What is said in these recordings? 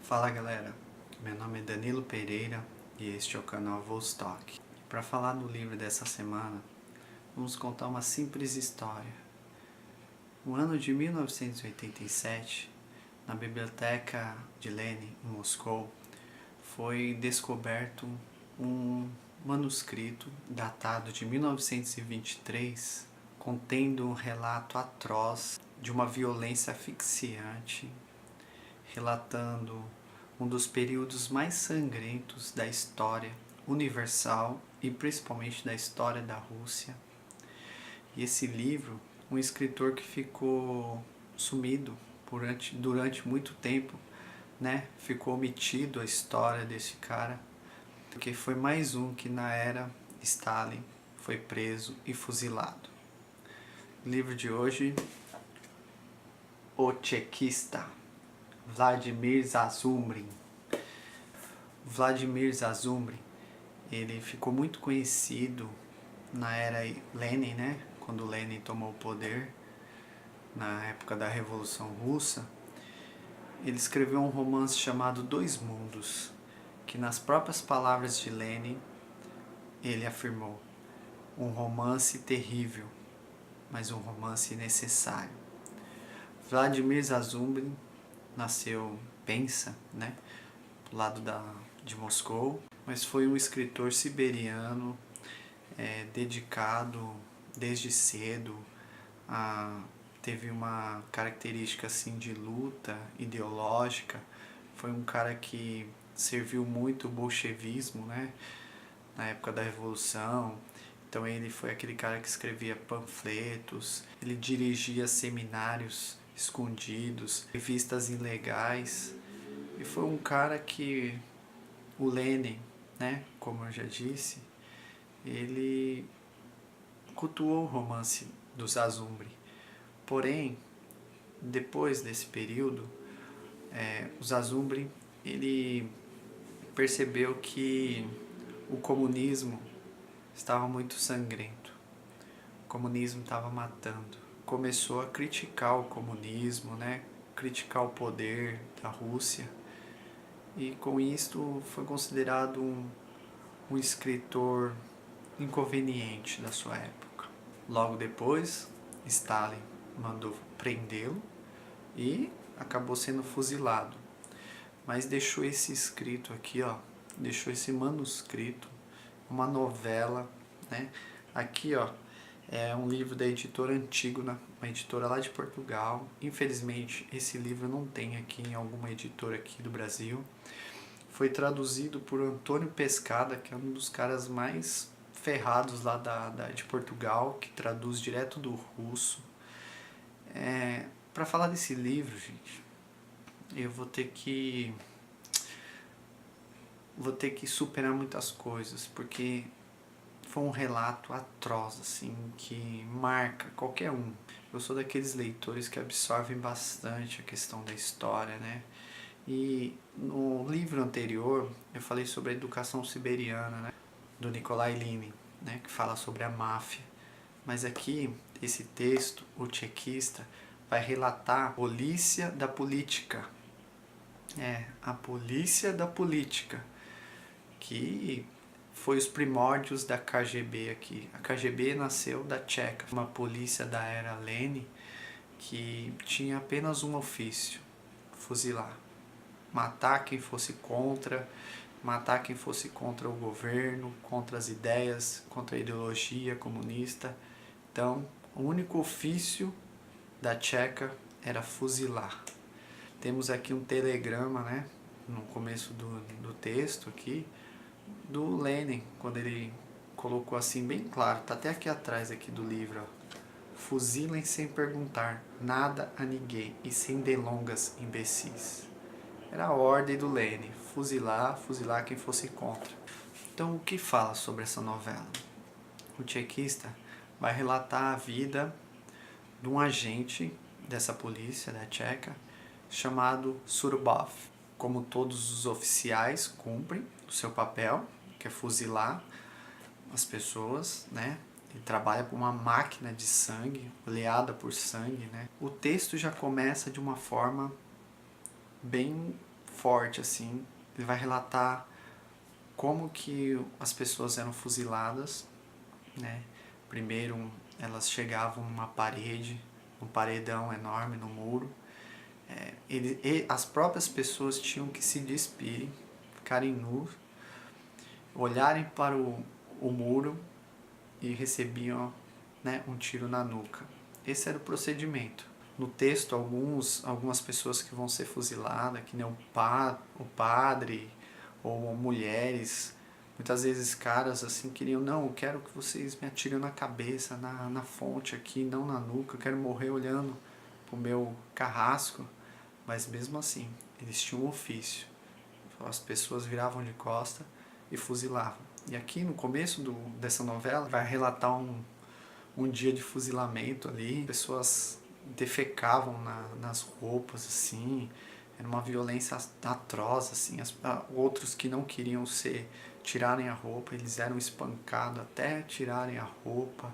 Fala galera, meu nome é Danilo Pereira e este é o canal Vostok. Para falar do livro dessa semana, vamos contar uma simples história. No ano de 1987, na biblioteca de Lenin, em Moscou, foi descoberto um manuscrito datado de 1923, contendo um relato atroz de uma violência asfixiante, relatando um dos períodos mais sangrentos da história universal e principalmente da história da Rússia. E esse livro, um escritor que ficou sumido durante muito tempo, né? Ficou omitido a história desse cara, porque foi mais um que na era Stalin foi preso e fuzilado. O livro de hoje, O Tchekista, Vladimir Zazumrin. Vladimir Zazumrin, ele ficou muito conhecido na era Lenin, né? Quando Lenin tomou o poder, na época da Revolução Russa. Ele escreveu um romance chamado Dois Mundos, que nas próprias palavras de Lenin, ele afirmou: um romance terrível, mas um romance necessário. Vladimir Zazumrin nasceu, Pensa, né? Do lado de Moscou, mas foi um escritor siberiano dedicado desde cedo, teve uma característica assim de luta ideológica. Foi um cara que serviu muito o bolchevismo, né, na época da Revolução. Então ele foi aquele cara que escrevia panfletos, ele dirigia seminários escondidos, revistas ilegais, e foi um cara que o Lenin, né, como eu já disse, ele cultuou o romance do Zazumbre. Porém, depois desse período, o Zazumbre ele percebeu que o comunismo estava muito sangrento, o comunismo estava matando. Começou a criticar o comunismo, né? Criticar o poder da Rússia, e com isto foi considerado um escritor inconveniente da sua época. Logo depois, Stalin mandou prendê-lo e acabou sendo fuzilado. Mas deixou esse escrito aqui, ó, deixou esse manuscrito, uma novela, né? Aqui, ó, é um livro da editora Antígona, uma editora lá de Portugal. Infelizmente, esse livro não tem aqui em alguma editora aqui do Brasil. Foi traduzido por Antônio Pescada, que é um dos caras mais ferrados lá de Portugal, que traduz direto do russo. Para falar desse livro, gente, eu vou ter que superar muitas coisas, porque foi um relato atroz, assim, que marca qualquer um. Eu sou daqueles leitores que absorvem bastante a questão da história, né? E no livro anterior eu falei sobre a educação siberiana, né, do Nikolai Lenin, né, que fala sobre a máfia. Mas aqui, esse texto, o Tchekista, vai relatar a polícia da política. A polícia da política, que foi os primórdios da KGB aqui. A KGB nasceu da Tcheca, uma polícia da era Lenin que tinha apenas um ofício: fuzilar. Matar quem fosse contra o governo, contra as ideias, contra a ideologia comunista. Então, o único ofício da Tcheca era fuzilar. Temos aqui um telegrama, né, no começo do texto aqui, do Lenin, quando ele colocou assim bem claro, tá até aqui atrás aqui do livro, ó: fuzilem sem perguntar nada a ninguém e sem delongas, imbecis. Era a ordem do Lenin: fuzilar quem fosse contra. Então, o que fala sobre essa novela? O Tchekista vai relatar a vida de um agente dessa polícia da Tcheca chamado Surubov. Como todos os oficiais cumprem o seu papel, que é fuzilar as pessoas, né? Ele trabalha com uma máquina de sangue, oleada por sangue, né? O texto já começa de uma forma bem forte, assim. Ele vai relatar como que as pessoas eram fuziladas, né? Primeiro elas chegavam numa parede, um paredão enorme no muro. As próprias pessoas tinham que se despir, ficarem nus, olharem para o muro e recebiam, né, um tiro na nuca. Esse era o procedimento. No texto, algumas pessoas que vão ser fuziladas, que nem o padre ou mulheres, muitas vezes caras assim queriam, não, eu quero que vocês me atirem na cabeça, na fonte aqui, não na nuca, eu quero morrer olhando pro meu carrasco. Mas mesmo assim, eles tinham um ofício. As pessoas viravam de costa e fuzilavam. E aqui no começo dessa novela vai relatar um dia de fuzilamento ali. Pessoas defecavam nas roupas, assim. Era uma violência atroz, assim. Outros que não queriam tirarem a roupa, eles eram espancados até tirarem a roupa.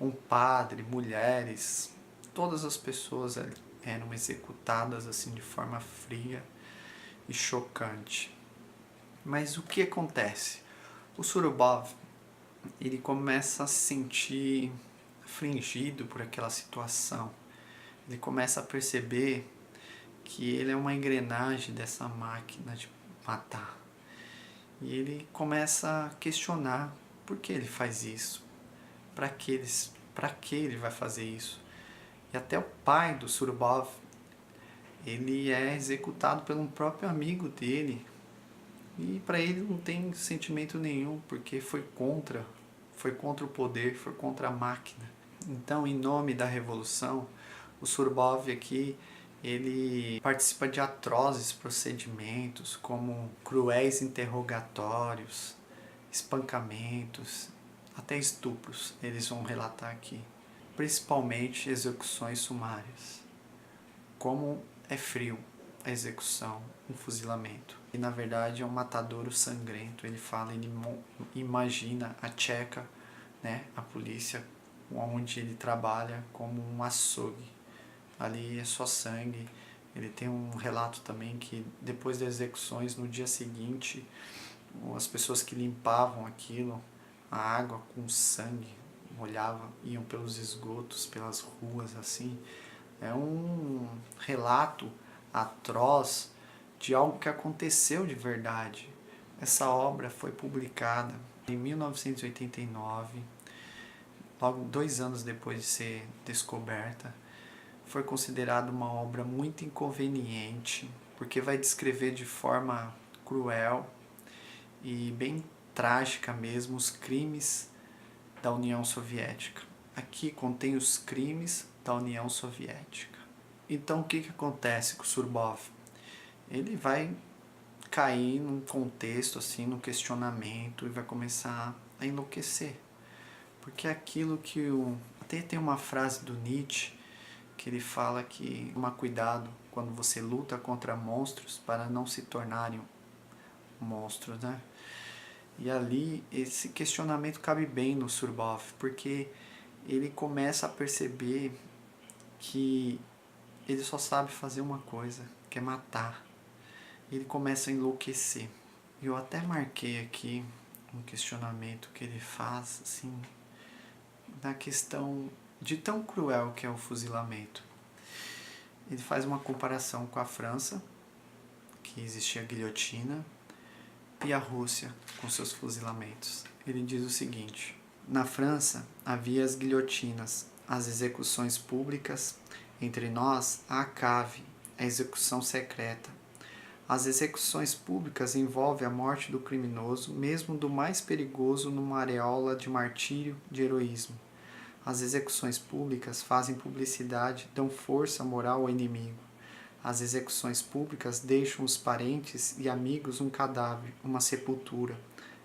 Um padre, mulheres, todas as pessoas eram executadas assim de forma fria e chocante. Mas o que acontece? O Surubov, ele começa a se sentir afligido por aquela situação. Ele começa a perceber que ele é uma engrenagem dessa máquina de matar. E ele começa a questionar por que ele faz isso, para que ele vai fazer isso. E até o pai do Surubov, ele é executado pelo próprio amigo dele. E para ele não tem sentimento nenhum, porque foi contra o poder, foi contra a máquina. Então, em nome da revolução, o Surubov aqui, ele participa de atrozes procedimentos, como cruéis interrogatórios, espancamentos, até estupros, eles vão relatar aqui. Principalmente execuções sumárias. Como é frio a execução, um fuzilamento. E na verdade é um matadouro sangrento. Ele fala, ele imagina a Tcheca, né, a polícia, onde ele trabalha, como um açougue. Ali é só sangue. Ele tem um relato também que depois das execuções, no dia seguinte, as pessoas que limpavam aquilo, a água com sangue, molhava, iam pelos esgotos, pelas ruas, assim. É um relato atroz de algo que aconteceu de verdade. Essa obra foi publicada em 1989, logo 2 anos depois de ser descoberta. Foi considerada uma obra muito inconveniente, porque vai descrever de forma cruel e bem trágica mesmo os crimes da União Soviética. Aqui contém os crimes da União Soviética. Então o que acontece com o Surubov? Ele vai cair num contexto, assim, num questionamento e vai começar a enlouquecer. Porque é aquilo que até tem uma frase do Nietzsche que ele fala que toma cuidado quando você luta contra monstros para não se tornarem monstros, né? E ali esse questionamento cabe bem no Surubov, porque ele começa a perceber que ele só sabe fazer uma coisa, que é matar. Ele começa a enlouquecer. Eu até marquei aqui um questionamento que ele faz, assim, na questão de tão cruel que é o fuzilamento. Ele faz uma comparação com a França, que existia a guilhotina, e a Rússia com seus fuzilamentos. Ele diz o seguinte: na França havia as guilhotinas, as execuções públicas, entre nós a cave, a execução secreta. As execuções públicas envolvem a morte do criminoso, mesmo do mais perigoso, numa areola de martírio, de heroísmo. As execuções públicas fazem publicidade, dão força moral ao inimigo. As execuções públicas deixam os parentes e amigos um cadáver, uma sepultura.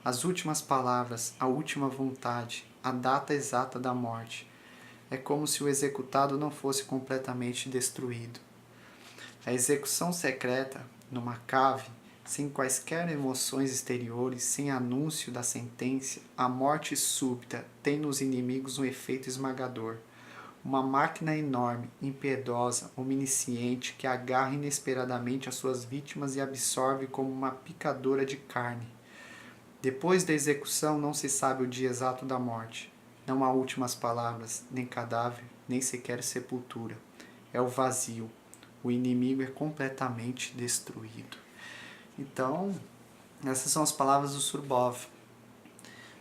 As últimas palavras, a última vontade, a data exata da morte. É como se o executado não fosse completamente destruído. A execução secreta, numa cave, sem quaisquer emoções exteriores, sem anúncio da sentença, a morte súbita tem nos inimigos um efeito esmagador. Uma máquina enorme, impiedosa, onisciente, que agarra inesperadamente as suas vítimas e absorve como uma picadora de carne. Depois da execução não se sabe o dia exato da morte. Não há últimas palavras, nem cadáver, nem sequer sepultura. É o vazio. O inimigo é completamente destruído. Então, essas são as palavras do Surbov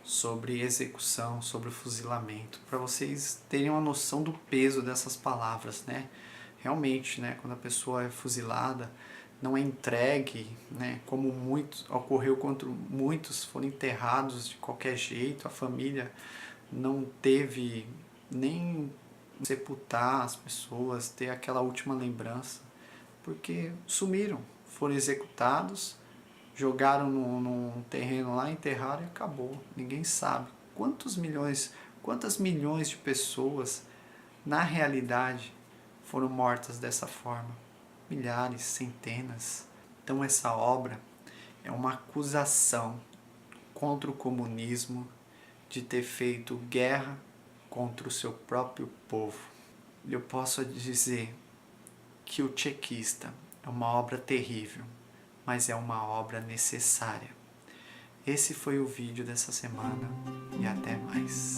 sobre execução, sobre o fuzilamento, para vocês terem uma noção do peso dessas palavras, né? Realmente, né, quando a pessoa é fuzilada, não é entregue, né, como ocorreu quando muitos foram enterrados de qualquer jeito, a família não teve nem sepultar as pessoas, ter aquela última lembrança, porque sumiram, foram executados, jogaram num terreno lá, enterraram e acabou. Ninguém sabe quantas milhões de pessoas na realidade foram mortas dessa forma. Milhares, centenas. Então essa obra é uma acusação contra o comunismo de ter feito guerra contra o seu próprio povo. Eu posso dizer que o Tchequista é uma obra terrível, mas é uma obra necessária. Esse foi o vídeo dessa semana e até mais.